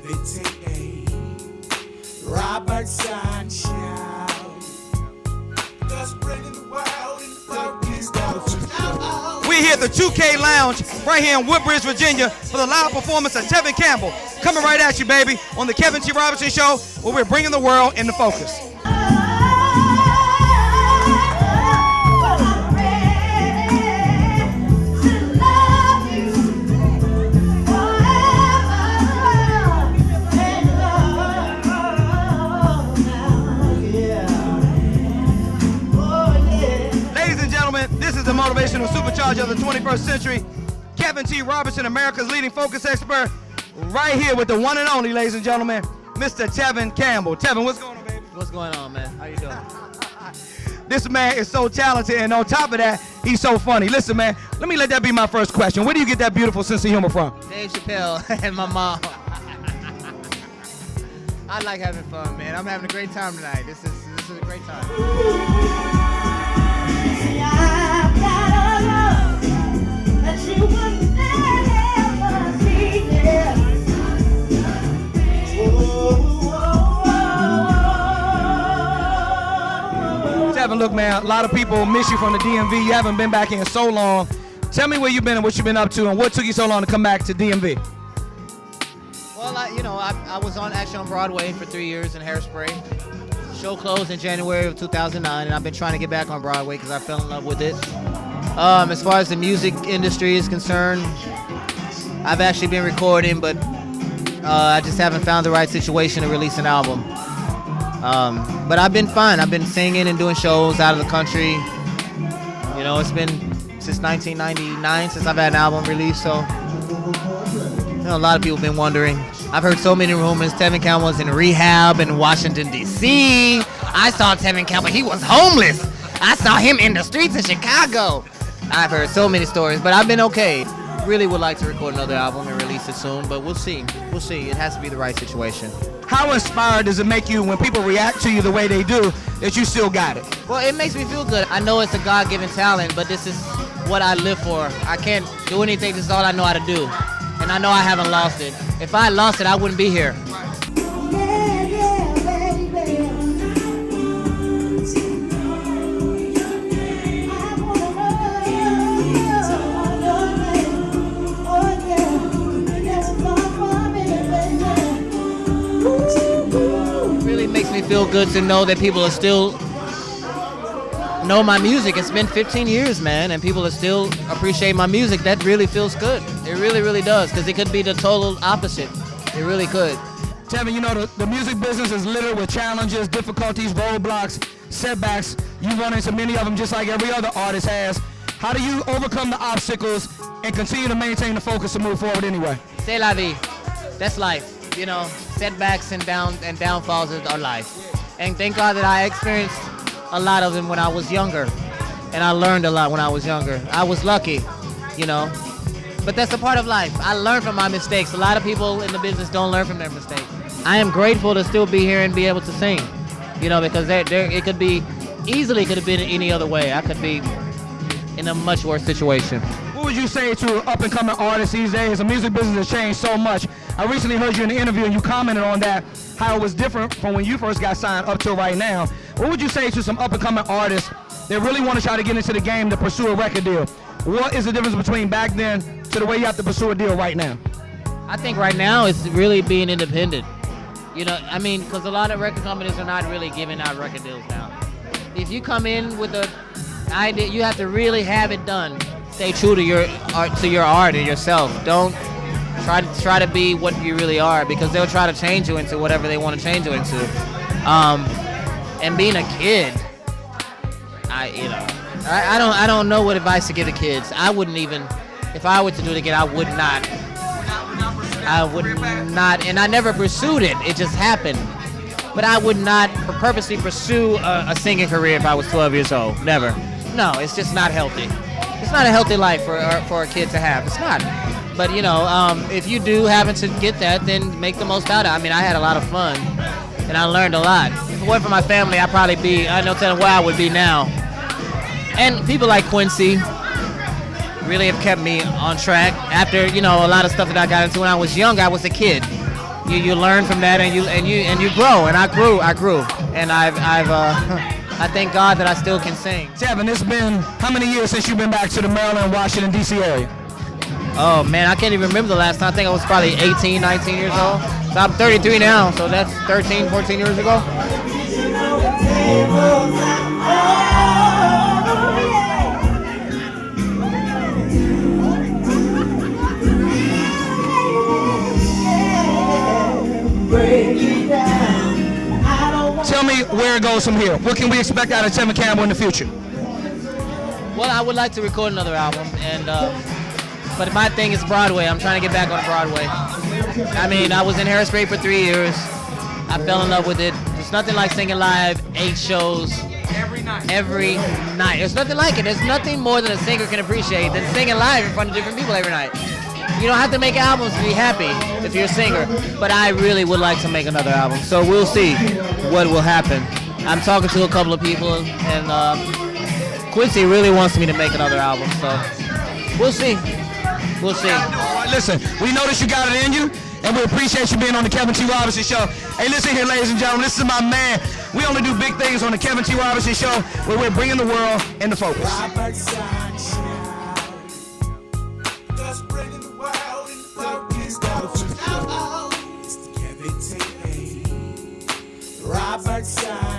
Graffiti, Robertson shout. Just bringing the world in focus. We're here at the 2K Lounge right here in Woodbridge, Virginia for the live performance of Tevin Campbell. Coming right at you, baby, on the Kevin T. Robertson Show, where we're bringing the world into focus. The motivational supercharger of the 21st century, Kevin T. Robertson, America's leading focus expert, right here with the one and only, ladies and gentlemen, Mr. Tevin Campbell. Tevin, what's going on, baby? What's going on, man? How you doing? This man is so talented, and on top of that, he's so funny. Listen, man, let that be my first question. Where do you get that beautiful sense of humor from? Dave Chappelle and my mom. I like having fun, man. I'm having a great time tonight. This is a great time. Tevin, look, man, a lot of people miss you from the DMV. You haven't been back here in so long. Tell me where you've been and what you've been up to, and what took you so long to come back to DMV? Well, I was actually on Broadway for 3 years in Hairspray. Show closed in January of 2009, and I've been trying to get back on Broadway because I fell in love with it. As far as the music industry is concerned, I've actually been recording, but I just haven't found the right situation to release an album. But I've been fine. I've been singing and doing shows out of the country. You know, it's been since 1999 since I've had an album released, so a lot of people have been wondering. I've heard so many rumors. Tevin Campbell was in rehab in Washington, D.C. I saw Tevin Campbell. He was homeless. I saw him in the streets of Chicago. I've heard so many stories, but I've been okay. Really would like to record another album and release it soon, but we'll see. We'll see. It has to be the right situation. How inspired does it make you when people react to you the way they do, that you still got it? Well, it makes me feel good. I know it's a God-given talent, but this is what I live for. I can't do anything. This is all I know how to do. And I know I haven't lost it. If I lost it, I wouldn't be here. It really makes me feel good to know that people are still know my music. It's been 15 years, man, and people are still appreciate my music. That really feels good. It really, really does, because it could be the total opposite. It really could. Tevin, you know, the music business is littered with challenges, difficulties, roadblocks, setbacks. You run into many of them just like every other artist has. How do you overcome the obstacles and continue to maintain the focus to move forward anyway? C'est la vie. That's life. You know, setbacks and downfalls are life. And thank God that I experienced a lot of them when I was younger, and I learned a lot when I was younger. I was lucky, you know, but that's a part of life. I learned from my mistakes. A lot of people in the business don't learn from their mistakes. I am grateful to still be here and be able to sing, you know, because it could be easily could have been any other way. I could be in a much worse situation. What would you say to up-and-coming artists these days? The music business has changed so much. I recently heard you in an interview and you commented on that, how it was different from when you first got signed up till right now. What would you say to some up-and-coming artists that really want to try to get into the game to pursue a record deal? What is the difference between back then to the way you have to pursue a deal right now? I think right now it's really being independent. You know, I mean, because a lot of record companies are not really giving out record deals now. If you come in with the idea, you have to really have it done. Stay true to your art and yourself. Don't try to be what you really are, because they'll try to change you into whatever they want to change you into. And being a kid, I don't know what advice to give the kids. I wouldn't even, if I were to do it again, I would not, and I never pursued it. It just happened. But I would not purposely pursue a singing career if I was 12 years old. Never. No, it's just not healthy. It's not a healthy life for a kid to have. It's not. But, you know, if you do happen to get that, then make the most out of it. I mean, I had a lot of fun, and I learned a lot. If it weren't for my family, I'd probably be, I don't tell where I would be now. And people like Quincy really have kept me on track. After, you know, a lot of stuff that I got into when I was young, I was a kid. you learn from that, and you grow, and I grew, and I thank God that I still can sing. Tevin, it's been how many years since you've been back to the Maryland, Washington, D.C. area? Oh man, I can't even remember the last time. I think I was probably 18, 19 years old. So I'm 33 now, so that's 13, 14 years ago. Tell me where it goes from here. What can we expect out of Tevin Campbell in the future? Well, I would like to record another album, and but my thing is Broadway. I'm trying to get back on Broadway. I mean, I was in Hairspray for 3 years. I fell in love with it. There's nothing like singing live, 8 shows. Every night. There's nothing like it. There's nothing more than a singer can appreciate than singing live in front of different people every night. You don't have to make albums to be happy if you're a singer, but I really would like to make another album. So we'll see what will happen. I'm talking to a couple of people, and Quincy really wants me to make another album, so we'll see. We'll see. Listen, we know that you got it in you, and we appreciate you being on the Kevin T. Robertson Show. Hey, listen here, ladies and gentlemen, this is my man. We only do big things on the Kevin T. Robertson Show, where we're bringing the world into focus. Robertson, just bringing the world into focus. It's the Kevin T. Robertson.